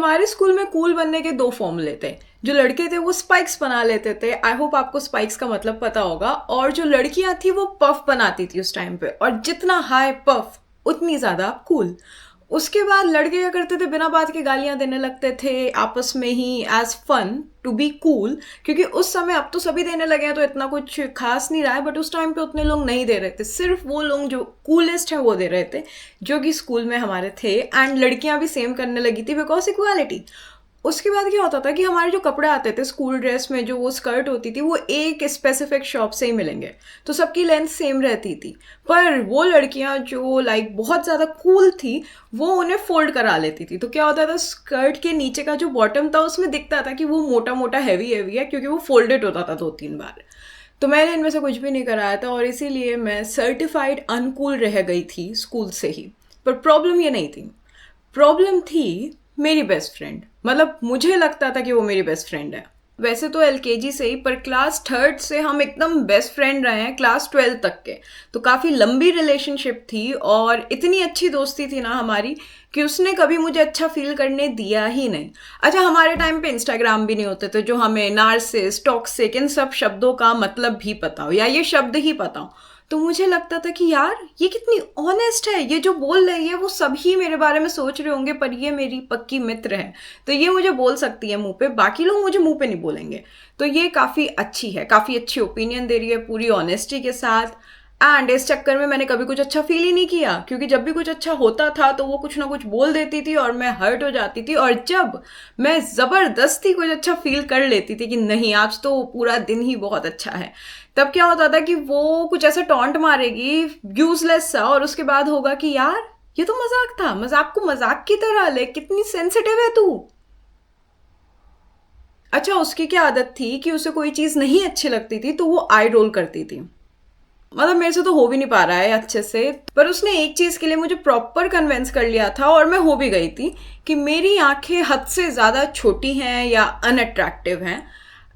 हमारे स्कूल में कूल बनने के दो फॉर्मूले थे। जो लड़के थे वो स्पाइक्स बना लेते थे, आई होप आपको स्पाइक्स का मतलब पता होगा, और जो लड़कियां थी वो पफ बनाती थी उस टाइम पे, और जितना हाई पफ उतनी ज़्यादा कूल। उसके बाद लड़के क्या करते थे, बिना बात के गालियां देने लगते थे आपस में ही as fun to be cool. क्योंकि उस समय, अब तो सभी देने लगे हैं तो इतना कुछ खास नहीं रहा है, बट उस टाइम पे उतने लोग नहीं दे रहे थे, सिर्फ वो लोग जो कूलेस्ट है वो दे रहे थे, जो कि स्कूल में हमारे थे। एंड लड़कियां भी सेम करने लगी थी बिकॉज इक्वालिटी। उसके बाद क्या होता था कि हमारे जो कपड़े आते थे स्कूल ड्रेस में, जो वो स्कर्ट होती थी वो एक स्पेसिफिक शॉप से ही मिलेंगे, तो सबकी लेंथ सेम रहती थी। पर वो लड़कियां जो लाइक बहुत ज़्यादा कूल थी वो उन्हें फोल्ड करा लेती थी। तो क्या होता था, स्कर्ट के नीचे का जो बॉटम था उसमें दिखता था कि वो मोटा मोटा हैवी हैवी है, क्योंकि वो फोल्डेड होता था 2-3 बार। तो मैंने इनमें से कुछ भी नहीं कराया था, और इसीलिए मैं सर्टिफाइड अनकूल रह गई थी स्कूल से ही। पर प्रॉब्लम ये नहीं थी, प्रॉब्लम थी मेरी बेस्ट फ्रेंड। मतलब मुझे लगता था कि वो मेरी बेस्ट फ्रेंड है। वैसे तो एलकेजी से ही, पर क्लास थर्ड से हम एकदम बेस्ट फ्रेंड रहे हैं क्लास 12 तक के। तो काफ़ी लंबी रिलेशनशिप थी, और इतनी अच्छी दोस्ती थी ना हमारी कि उसने कभी मुझे अच्छा फील करने दिया ही नहीं। अच्छा, हमारे टाइम पे इंस्टाग्राम भी नहीं होते थे जो हमें नार्सिस, टॉक्सिक, इन सब शब्दों का मतलब भी पता हो या ये शब्द ही पता हो। तो मुझे लगता था कि यार ये कितनी ऑनेस्ट है, ये जो बोल रही है वो सभी मेरे बारे में सोच रहे होंगे, पर ये मेरी पक्की मित्र है तो ये मुझे बोल सकती है मुंह पे, बाकी लोग मुझे मुंह पे नहीं बोलेंगे। तो ये काफ़ी अच्छी है, काफ़ी अच्छी ओपिनियन दे रही है पूरी ऑनेस्टी के साथ। एंड इस चक्कर में मैंने कभी कुछ अच्छा फील ही नहीं किया, क्योंकि जब भी कुछ अच्छा होता था तो वो कुछ ना कुछ बोल देती थी और मैं हर्ट हो जाती थी। और जब मैं ज़बरदस्ती कुछ अच्छा फील कर लेती थी कि नहीं आज तो पूरा दिन ही बहुत अच्छा है, तब क्या होता था कि वो कुछ ऐसा टॉन्ट मारेगी यूजलेस सा, और उसके बाद होगा कि यार ये तो मजाक था, मजाक को मजाक की तरह ले, कितनी सेंसिटिव है तू। अच्छा, उसकी क्या आदत थी कि उसे कोई चीज़ नहीं अच्छी लगती थी तो वो आई रोल करती थी। मतलब मेरे से तो हो भी नहीं पा रहा है अच्छे से, पर उसने एक चीज़ के लिए मुझे प्रॉपर कन्विंस कर लिया था, और मैं हो भी गई थी कि मेरी आंखें हद से ज़्यादा छोटी हैं या अनअट्रैक्टिव हैं।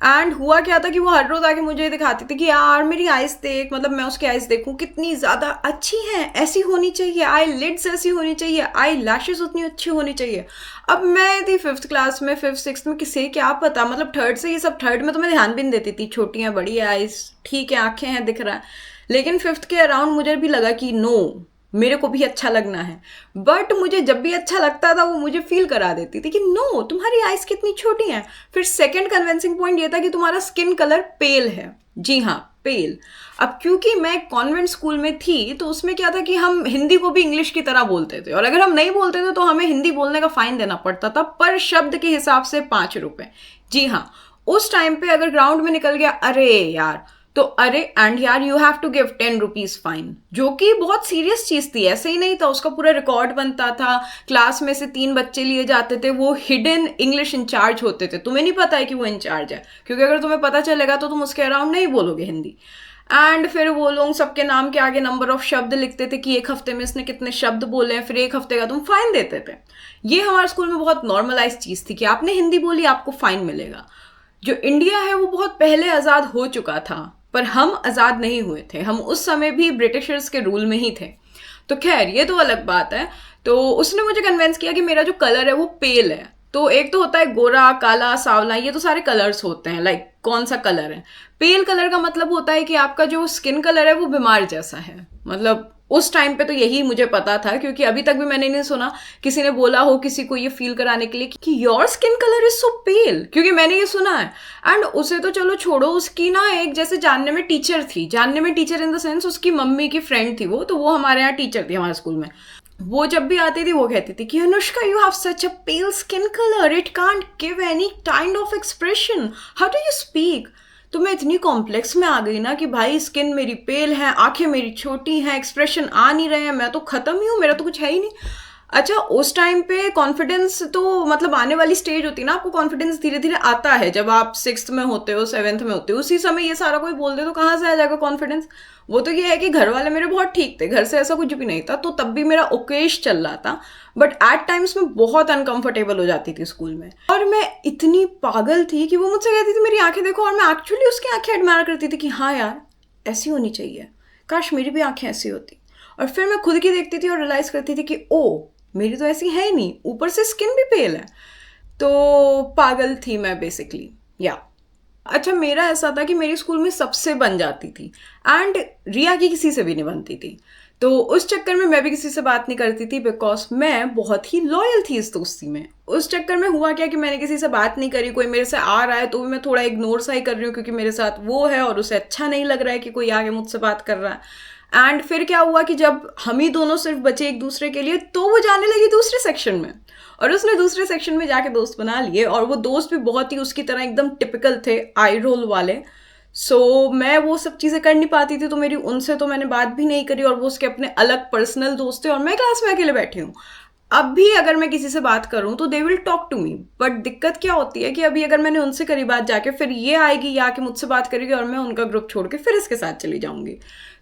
एंड हुआ क्या था कि वो हर रोज़ आके मुझे दिखाती थी कि यार मेरी आइज़ देख, मतलब मैं उसकी आइज़ देखूं कितनी ज़्यादा अच्छी हैं, ऐसी होनी चाहिए, आई लिड्स ऐसी होनी चाहिए, आई लैशेस उतनी अच्छी होनी चाहिए। अब मैं थी 5th क्लास में, 5th 6th में, किसे क्या पता, मतलब थर्ड से, ये सब थर्ड में तो मैं ध्यान भी नहीं देती थी, छोटी हैं बड़ी है आइज़, ठीक है आंखें हैं दिख रहा है। लेकिन 5th के अराउंड मुझे भी लगा कि नो, मेरे को भी अच्छा लगना है। बट मुझे जब भी अच्छा लगता था वो मुझे फील करा देती थी कि नो तुम्हारी आइज कितनी छोटी हैं। फिर सेकंड कन्विंसिंग पॉइंट ये था कि तुम्हारा स्किन कलर पेल है। जी हाँ, पेल। अब क्योंकि मैं कॉन्वेंट स्कूल में थी तो उसमें क्या था कि हम हिंदी को भी इंग्लिश की तरह बोलते थे, और अगर हम नहीं बोलते थे तो हमें हिंदी बोलने का फाइन देना पड़ता था, पर शब्द के हिसाब से 5 रुपए। जी हाँ, उस टाइम पे अगर ग्राउंड में निकल गया अरे यार, तो अरे एंड यार you have to give 10 rupees fine, जो कि बहुत सीरियस चीज थी, ऐसे ही नहीं था, उसका पूरा रिकॉर्ड बनता था। क्लास में से 3 बच्चे लिए जाते थे, वो हिडन इंग्लिश इंचार्ज होते थे, तुम्हें नहीं पता है कि वो इंचार्ज है, क्योंकि अगर तुम्हें पता चलेगा तो तुम उसके अराउंड नहीं बोलोगे हिंदी। एंड फिर वो लोग सबके नाम के आगे नंबर ऑफ शब्द लिखते थे कि एक हफ्ते में इसने कितने शब्द बोले हैं, फिर एक हफ्ते का तुम फाइन देते थे। ये हमारे स्कूल में बहुत नॉर्मलाइज चीज थी कि आपने हिंदी बोली आपको फाइन मिलेगा। जो इंडिया है वो बहुत पहले आज़ाद हो चुका था, पर हम आज़ाद नहीं हुए थे, हम उस समय भी ब्रिटिशर्स के रूल में ही थे। तो खैर ये तो अलग बात है। तो उसने मुझे कन्विंस किया कि मेरा जो कलर है वो पेल है। तो एक तो होता है गोरा, काला, सांवला, ये तो सारे कलर्स होते हैं, लाइक कौन सा कलर है। पेल कलर का मतलब होता है कि आपका जो स्किन कलर है वो बीमार जैसा है। मतलब उस टाइम पे तो यही मुझे पता था, क्योंकि अभी तक भी मैंने नहीं सुना किसी ने बोला हो किसी को ये फील कराने के लिए कि your skin colour is so pale, क्योंकि मैंने ये सुना है। एंड उसे तो चलो छोड़ो, उसकी ना एक जैसे जानने में टीचर थी, जानने में टीचर इन द सेंस उसकी मम्मी की फ्रेंड थी वो, तो वो हमारे यहाँ टीचर थी हमारे स्कूल में। वो जब भी आती थी वो कहती थी कि Anushka you have such a pail skin colour, it can't give any kind of expression, how do you speak. तो मैं इतनी कॉम्प्लेक्स में आ गई ना कि भाई स्किन मेरी पेल है, आंखें मेरी छोटी हैं, एक्सप्रेशन आ नहीं रहे हैं, मैं तो खत्म ही हूँ, मेरा तो कुछ है ही नहीं। अच्छा, उस टाइम पे कॉन्फिडेंस तो मतलब आने वाली स्टेज होती है ना, आपको कॉन्फिडेंस धीरे धीरे आता है जब आप 6th में होते हो, 7th में होते हो, उसी समय ये सारा कोई बोल दे तो कहाँ से आ जाएगा कॉन्फिडेंस। वो तो ये है कि घर वाले मेरे बहुत ठीक थे, घर से ऐसा कुछ भी नहीं था, तो तब भी मेरा ओकेश चल रहा था। बट एट टाइम्स में बहुत अनकंफर्टेबल हो जाती थी स्कूल में, और मैं इतनी पागल थी कि वो मुझसे कहती थी मेरी आंखें देखो, और मैं एक्चुअली उसकी आंखें एडमायर करती थी कि हाँ यार ऐसी होनी चाहिए, काश मेरी भी आंखें ऐसी होती। और फिर मैं खुद की देखती थी और रियलाइज करती थी कि ओ मेरी तो ऐसी है ही नहीं, ऊपर से स्किन भी पेल है। तो पागल थी मैं बेसिकली, या अच्छा मेरा ऐसा था कि मेरी स्कूल में सबसे बन जाती थी एंड रिया की किसी से भी नहीं बनती थी। तो उस चक्कर में मैं भी किसी से बात नहीं करती थी बिकॉज मैं बहुत ही लॉयल थी इस दोस्ती में। उस चक्कर में हुआ क्या कि मैंने किसी से बात नहीं करी, कोई मेरे से आ रहा है तो भी मैं थोड़ा इग्नोर सा ही कर रही हूँ क्योंकि मेरे साथ वो है और उसे अच्छा नहीं लग रहा है कि कोई आगे मुझसे बात कर रहा है। एंड फिर क्या हुआ कि जब हम ही दोनों सिर्फ बचे एक दूसरे के लिए तो वो जाने लगी दूसरे सेक्शन में और उसने दूसरे सेक्शन में जाके दोस्त बना लिए और वो दोस्त भी बहुत ही उसकी तरह एकदम टिपिकल थे, आई रोल वाले। मैं वो सब चीज़ें कर नहीं पाती थी तो मेरी उनसे तो मैंने बात भी नहीं करी और वो उसके अपने अलग पर्सनल दोस्त थे और मैं क्लास में अकेले बैठी हूँ। अब भी अगर मैं किसी से बात करूँ तो they will talk to me, but दिक्कत क्या होती है कि अभी अगर मैंने उनसे करी बात जाके फिर ये आएगी या कि मुझसे बात करेगी और मैं उनका ग्रुप छोड़ के फिर इसके साथ चली जाऊंगी।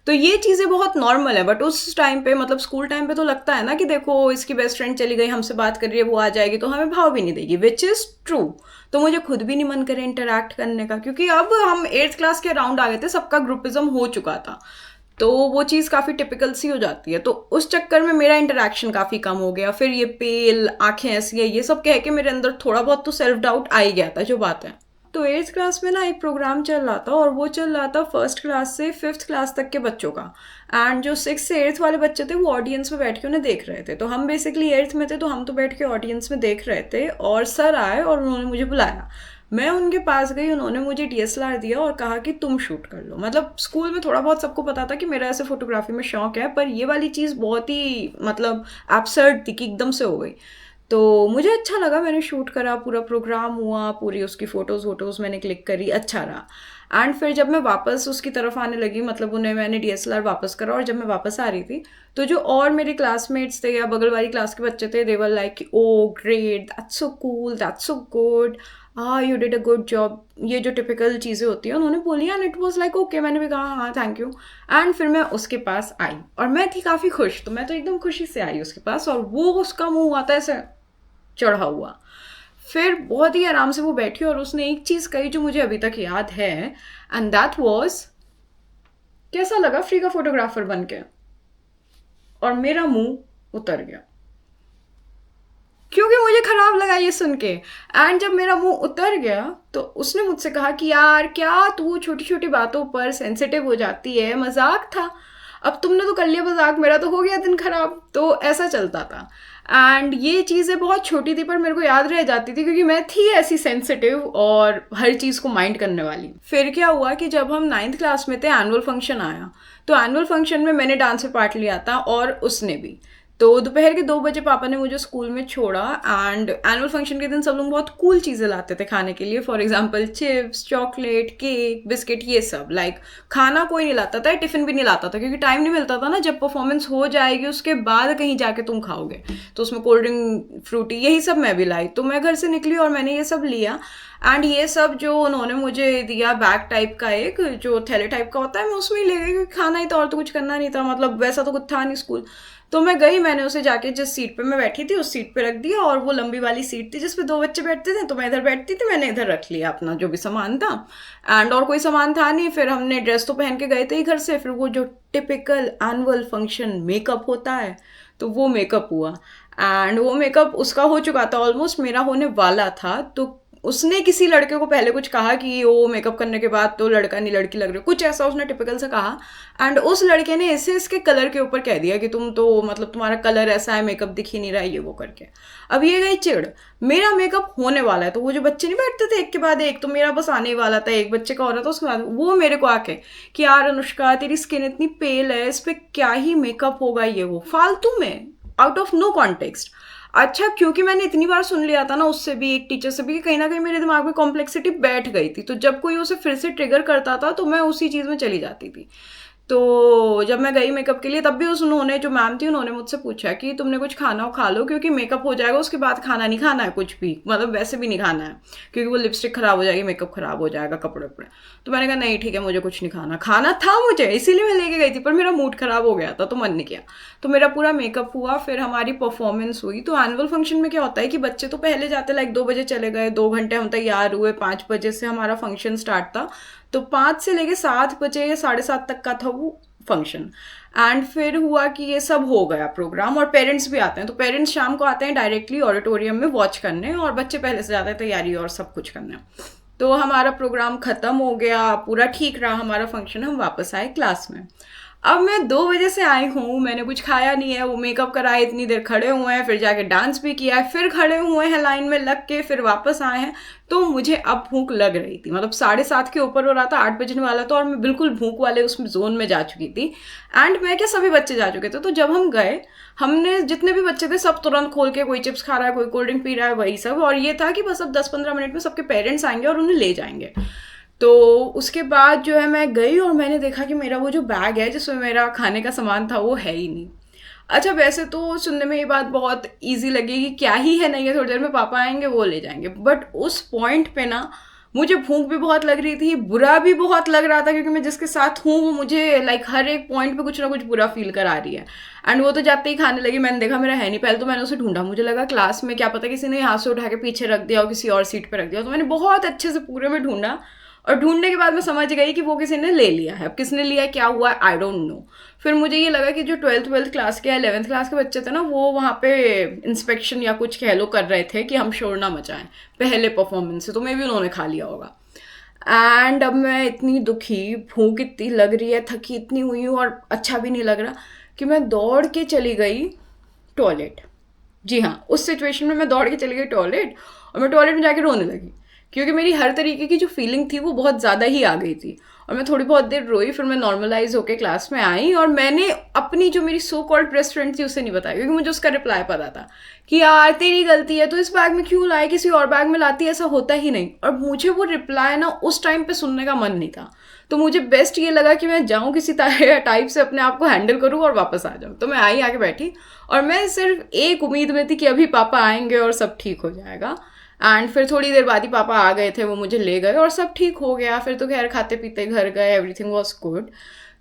तो ये चीज़ें बहुत नॉर्मल है, बट उस टाइम पे मतलब स्कूल टाइम पे तो लगता है ना कि देखो इसकी बेस्ट फ्रेंड चली गई, हमसे बात कर रही है, वो आ जाएगी तो हमें भाव भी नहीं देगी, विच इज़ ट्रू। तो मुझे खुद भी नहीं मन करे इंटरैक्ट करने का क्योंकि अब हम 8th क्लास के अराउंड आ गए थे, सबका ग्रुपिज्म हो चुका था तो वो चीज़ काफ़ी टिपिकल सी हो जाती है। तो उस चक्कर में मेरा इंटरेक्शन काफ़ी कम हो गया। फिर ये पेल आंखें ऐसी है ये सब कह के मेरे अंदर थोड़ा बहुत तो सेल्फ डाउट आ ही गया था, जो बात है। तो 8th क्लास में ना एक प्रोग्राम चल रहा था और वो चल रहा था 1st क्लास से 5th क्लास तक के बच्चों का। एंड जो 6th से 8th वाले बच्चे थे वो ऑडियंस में बैठ के उन्हें देख रहे थे। तो हम बेसिकली 8th में थे तो हम तो बैठ के ऑडियंस में देख रहे थे और सर आए और उन्होंने मुझे बुलाया। मैं उनके पास गई, उन्होंने मुझे डीएसएलआर दिया और कहा कि तुम शूट कर लो। मतलब स्कूल में थोड़ा बहुत सबको पता था कि मेरा ऐसे फोटोग्राफी में शौक है, पर ये वाली चीज़ बहुत ही मतलब एब्सर्ड थी कि एकदम से हो गई। तो मुझे अच्छा लगा, मैंने शूट करा, पूरा प्रोग्राम हुआ, पूरी उसकी फ़ोटोज़ वोटोज़ मैंने क्लिक करी, अच्छा रहा। एंड फिर जब मैं वापस उसकी तरफ आने लगी, मतलब उन्हें मैंने डीएसएलआर वापस करा और जब मैं वापस आ रही थी तो जो और मेरे क्लासमेट्स थे या बगल वाली क्लास के बच्चे थे, they were like oh great, that's so cool, that's so good, you did a good job, ये जो टिपिकल चीज़ें होती हैं उन्होंने बोली and it was like okay. मैंने भी कहा हाँ थैंक यू। एंड फिर मैं उसके पास आई और मैं थी काफ़ी खुश, तो मैं तो एकदम खुशी से आई उसके पास और वो उसका मुंह हुआ था ऐसे चढ़ा हुआ। फिर बहुत ही आराम से वो बैठी और उसने एक चीज़ कही जो मुझे अभी तक याद है, एंड दैट वाज कैसा लगा फ्री का फोटोग्राफर बन के। और मेरा मुंह उतर गया क्योंकि मुझे खराब लगा ये सुन के। एंड जब मेरा मुंह उतर गया तो उसने मुझसे कहा कि यार क्या तू छोटी छोटी बातों पर सेंसिटिव हो जाती है, मजाक था, अब तुमने तो कर लिया मजाक, मेरा तो हो गया दिन खराब। तो ऐसा चलता था एंड ये चीज़ें बहुत छोटी थी पर मेरे को याद रह जाती थी क्योंकि मैं थी ऐसी सेंसिटिव और हर चीज़ को माइंड करने वाली। फिर क्या हुआ कि जब हम 9th क्लास में थे, एनुअल फंक्शन आया, तो एनुअल फंक्शन में मैंने डांस में पार्ट लिया था और उसने भी। तो दोपहर के 2 बजे पापा ने मुझे स्कूल में छोड़ा एंड एनुअल फंक्शन के दिन सब लोग बहुत कूल चीज़ें लाते थे खाने के लिए, for example chips, chocolate, cake, biscuit, ये सब। लाइक खाना कोई नहीं लाता था, टिफ़िन भी नहीं लाता था क्योंकि टाइम नहीं मिलता था ना, जब परफॉर्मेंस हो जाएगी उसके बाद कहीं जाके तुम खाओगे। तो उसमें कोल्ड ड्रिंक, फ्रूटी, यही सब मैं भी लाई। तो मैं घर से निकली और मैंने ये सब लिया एंड ये सब जो उन्होंने मुझे दिया बैग टाइप का, एक जो थैले टाइप का होता है, मैं उसमें ही ले गई क्योंकि खाना ही था और तो कुछ करना नहीं था, मतलब वैसा तो कुछ था नहीं स्कूल। तो मैं गई, मैंने उसे जाके जिस सीट पे मैं बैठी थी उस सीट पे रख दिया और वो लंबी वाली सीट थी जिस पे 2 बच्चे बैठते थे, तो मैं इधर बैठती थी, मैंने इधर रख लिया अपना जो भी सामान था। एंड और कोई सामान था नहीं। फिर हमने ड्रेस तो पहन के गए थे ही घर से, फिर वो जो टिपिकल एनुअल फंक्शन मेकअप होता है तो वो मेकअप हुआ एंड वो मेकअप उसका हो चुका था, ऑलमोस्ट मेरा होने वाला था। तो उसने किसी लड़के को पहले कुछ कहा कि वो मेकअप करने के बाद तो लड़का नहीं लड़की लग रही, कुछ ऐसा उसने टिपिकल से कहा एंड उस लड़के ने इसे इसके कलर के ऊपर कह दिया कि तुम तो मतलब तुम्हारा कलर ऐसा है, मेकअप दिख ही नहीं रहा है, ये वो करके। अब ये गई चिढ़, मेरा मेकअप होने वाला है तो वो जो बच्चे नहीं बैठते थे एक के बाद एक, तो मेरा बस आने वाला था, एक बच्चे का हो रहा था उसके बाद वो मेरे को आके कि यार अनुष्का तेरी स्किन इतनी पेल है, इस पर क्या ही मेकअप होगा, ये वो फालतू में, आउट ऑफ नो कॉन्टेक्स्ट। अच्छा क्योंकि मैंने इतनी बार सुन लिया था ना उससे भी, एक टीचर से भी, कि कहीं ना कहीं मेरे दिमाग में कॉम्प्लेक्सिटी बैठ गई थी, तो जब कोई उसे फिर से ट्रिगर करता था तो मैं उसी चीज़ में चली जाती थी। तो जब मैं गई मेकअप के लिए तब भी उन्होंने, जो मैम थी, उन्होंने मुझसे पूछा कि तुमने कुछ खाना हो खा लो क्योंकि मेकअप हो जाएगा, उसके बाद खाना नहीं खाना है कुछ भी, मतलब वैसे भी नहीं खाना है क्योंकि वो लिपस्टिक खराब हो जाएगी, मेकअप खराब हो जाएगा, कपड़े वपड़े। तो मैंने कहा नहीं ठीक है, मुझे कुछ नहीं खाना, खाना था मुझे इसीलिए मैं लेके गई थी, पर मेरा मूड खराब हो गया था तो मन नहीं किया। तो मेरा पूरा मेकअप हुआ, फिर हमारी परफॉर्मेंस हुई। तो एनुअल फंक्शन में क्या होता है कि बच्चे तो पहले जाते, लाइक 2 बजे चले गए, 2 घंटे हम तैयार हुए, 5 बजे से हमारा फंक्शन स्टार्ट था, तो 5 से लेके 7 बजे या 7:30 तक का था वो फंक्शन। एंड फिर हुआ कि ये सब हो गया प्रोग्राम, और पेरेंट्स भी आते हैं, तो पेरेंट्स शाम को आते हैं डायरेक्टली ऑडिटोरियम में वॉच करने, और बच्चे पहले से जाते हैं तैयारी और सब कुछ करने। तो हमारा प्रोग्राम ख़त्म हो गया, पूरा ठीक रहा हमारा फंक्शन, हम वापस आए क्लास में। अब मैं 2 बजे से आई हूँ, मैंने कुछ खाया नहीं है, वो मेकअप कराए, इतनी देर खड़े हुए हैं, फिर जाके डांस भी किया है, फिर खड़े हुए हैं लाइन में लग के, फिर वापस आए हैं। तो मुझे अब भूख लग रही थी, मतलब 7:30 के ऊपर हो रहा था, 8 बजने वाला था, और मैं बिल्कुल भूख वाले उसमें जोन में जा चुकी थी। एंड मैं क्या, सभी बच्चे जा चुके थे। तो जब हम गए, हमने जितने भी बच्चे थे सब तुरंत खोल के, कोई चिप्स खा रहा है, कोई कोल्ड ड्रिंक पी रहा है, वही सब। और ये था कि बस अब 10-15 मिनट में सबके पेरेंट्स आएंगे और उन्हें ले जाएंगे। तो उसके बाद जो है मैं गई और मैंने देखा कि मेरा वो जो बैग है जिसमें मेरा खाने का सामान था वो है ही नहीं। अच्छा, वैसे तो सुनने में ये बात बहुत इजी लगेगी, क्या ही है, नहीं है, थोड़ी देर में पापा आएंगे वो ले जाएंगे। बट उस पॉइंट पे ना मुझे भूख भी बहुत लग रही थी, बुरा भी बहुत लग रहा था, क्योंकि मैं जिसके साथ हूँ वो मुझे लाइक हर एक पॉइंट पे कुछ ना कुछ बुरा फील करा रही है। एंड वो तो जाते ही खाने लगी, मैंने देखा मेरा है नहीं। पहले तो मैंने उसे ढूंढा, मुझे लगा क्लास में क्या पता किसी ने हाथ से उठा के पीछे रख दिया और किसी और सीट पे रख दिया। तो मैंने बहुत अच्छे से पूरे में ढूंढा, और ढूंढने के बाद मैं समझ गई कि वो किसी ने ले लिया है। अब किसने लिया, क्या हुआ, आई डोंट नो। फिर मुझे ये लगा कि जो 12th क्लास के या 11th क्लास के बच्चे थे ना, वो वहाँ पे इंस्पेक्शन या कुछ कह लो कर रहे थे कि हम शोर ना मचाएं पहले परफॉर्मेंस से, तो मे भी उन्होंने खा लिया होगा। एंड अब मैं इतनी दुखी, भूख इतनी लग रही है, थकी इतनी हुई हूँ और अच्छा भी नहीं लग रहा, कि मैं दौड़ के चली गई टॉयलेट। जी हाँ, उस सिचुएशन में मैं दौड़ के चली गई टॉयलेट, और मैं टॉयलेट में जाके रोने लगी, क्योंकि मेरी हर तरीके की जो फीलिंग थी वो बहुत ज़्यादा ही आ गई थी। और मैं थोड़ी बहुत देर रोई, फिर मैं नॉर्मलाइज होकर क्लास में आई, और मैंने अपनी जो मेरी सो कॉल्ड बेस्ट फ्रेंड थी उसे नहीं बताया, क्योंकि मुझे उसका रिप्लाई पता था कि यार तेरी गलती है, तो इस बैग में क्यों लाई, किसी और बैग में लाती, ऐसा होता ही नहीं। और मुझे वो रिप्लाई ना उस टाइम पे सुनने का मन नहीं था, तो मुझे बेस्ट ये लगा कि मैं जाऊँ किसी टाइप से अपने आप को हैंडल करूँ और वापस आ जाऊँ। तो मैं आई, आके बैठी, और मैं सिर्फ एक उम्मीद में थी कि अभी पापा आएंगे और सब ठीक हो जाएगा। एंड फिर थोड़ी देर बाद ही पापा आ गए थे, वो मुझे ले गए और सब ठीक हो गया। फिर तो खैर खाते पीते घर गए, एवरीथिंग वॉज गुड।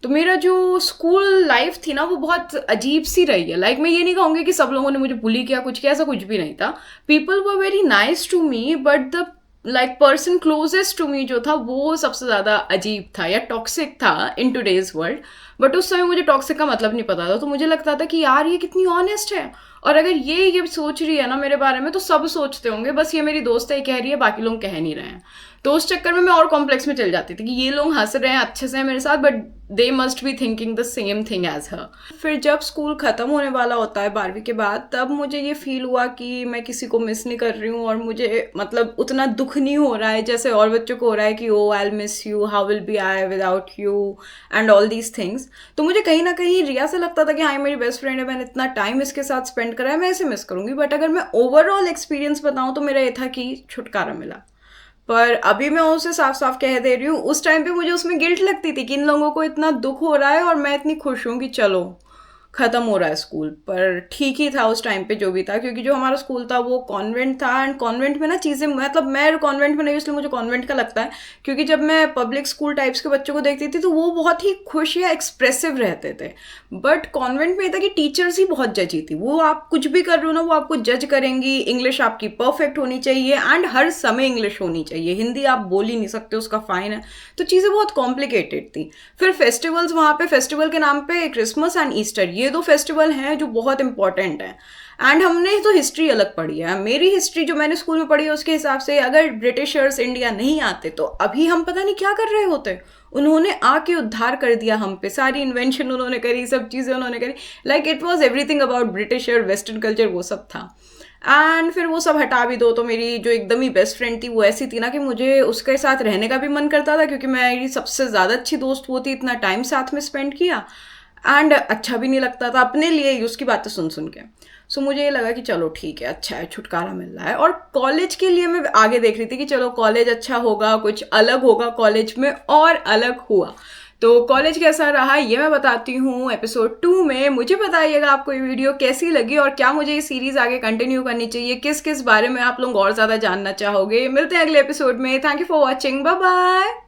तो मेरा जो स्कूल लाइफ थी ना वो बहुत अजीब सी रही है। लाइक मैं ये नहीं कहूँगी कि सब लोगों ने मुझे बुली किया, कुछ किया, ऐसा कुछ भी नहीं था। People were very nice to me, but the like person closest to me जो था वो सबसे ज़्यादा अजीब था या टॉक्सिक था इन टूडेज वर्ल्ड। बट उस समय मुझे टॉक्सिक का मतलब नहीं पता था, तो मुझे लगता था कि यार ये कितनी ऑनेस्ट है, और अगर ये सोच रही है ना मेरे बारे में, तो सब सोचते होंगे, बस ये मेरी दोस्त है, ये कह रही है, बाकी लोग कह नहीं रहे हैं। तो उस चक्कर में मैं और कॉम्प्लेक्स में चल जाती थी कि ये लोग हंस रहे हैं अच्छे से मेरे साथ, but they must be thinking the same thing as her. फिर जब स्कूल ख़त्म होने वाला होता है 12वीं के बाद, तब मुझे ये फील हुआ कि मैं किसी को मिस नहीं कर रही हूँ, और मुझे मतलब उतना दुख नहीं हो रहा है जैसे और बच्चों को हो रहा है कि oh I will miss you, how will be I without you and all these things. तो मुझे कहीं ना कहीं रिया से लगता था कि हाँ मेरी बेस्ट फ्रेंड है, मैंने इतना टाइम इसके साथ स्पेंड करा है, मैं इसे मिस करूँगी। बट अगर मैं ओवरऑल एक्सपीरियंस बताऊँ तो मेरा ये था कि छुटकारा मिला। पर अभी मैं उसे साफ साफ कह दे रही हूँ, उस टाइम पे मुझे उसमें गिल्ट लगती थी कि इन लोगों को इतना दुख हो रहा है और मैं इतनी खुश हूँ कि चलो ख़त्म हो रहा है स्कूल। पर ठीक ही था उस टाइम पे जो भी था, क्योंकि जो हमारा स्कूल था वो कॉन्वेंट था, एंड कॉन्वेंट में ना चीज़ें, मतलब मैं कॉन्वेंट में नहीं, इसलिए मुझे कॉन्वेंट का लगता है, क्योंकि जब मैं पब्लिक स्कूल टाइप्स के बच्चों को देखती थी तो वो बहुत ही खुश या एक्सप्रेसिव रहते थे। बट कॉन्वेंट में ये था कि टीचर्स ही बहुत जजी थी, वो आप कुछ भी कर रहे हो ना वो आपको जज करेंगी, इंग्लिश आपकी परफेक्ट होनी चाहिए, एंड हर समय इंग्लिश होनी चाहिए, हिंदी आप बोल ही नहीं सकते, उसका फाइन है। तो चीज़ें बहुत कॉम्प्लिकेटेड थी। फिर फेस्टिवल्स, वहाँ पे फेस्टिवल के नाम पे क्रिसमस एंड ईस्टर, ये 2 फेस्टिवल हैं जो बहुत इंपॉर्टेंट हैं। एंड हमने तो हिस्ट्री अलग पढ़ी है, मेरी हिस्ट्री जो मैंने स्कूल में पढ़ी है उसके हिसाब से अगर ब्रिटिशर्स इंडिया नहीं आते तो अभी हम पता नहीं क्या कर रहे होते। उन्होंने आके उद्धार कर दिया हम पे, सारी इन्वेंशन उन्होंने करी, सब चीज़ें उन्होंने करी, like it was everything about britisher, western culture, वो सब था। एंड फिर वो सब हटा भी दो तो मेरी जो एकदम ही बेस्ट फ्रेंड थी वो ऐसी थी ना कि मुझे उसके साथ रहने का भी मन करता था, क्योंकि मेरी सबसे ज़्यादा अच्छी दोस्त वो थी, इतना टाइम साथ में स्पेंड किया, एंड अच्छा भी नहीं लगता था अपने लिए ही उसकी बातें सुन सुन के। सो मुझे ये लगा कि चलो ठीक है, अच्छा है, छुटकारा मिल रहा है। और कॉलेज के लिए मैं आगे देख रही थी कि चलो कॉलेज अच्छा होगा, कुछ अलग होगा कॉलेज में, और अलग हुआ। तो कॉलेज कैसा रहा ये मैं बताती हूँ एपिसोड 2 में। मुझे बताइएगा आपको ये वीडियो कैसी लगी, और क्या मुझे ये सीरीज़ आगे कंटिन्यू करनी चाहिए, किस किस बारे में आप लोग और ज़्यादा जानना चाहोगे। मिलते हैं अगले एपिसोड में। Thank you for watching, bye bye.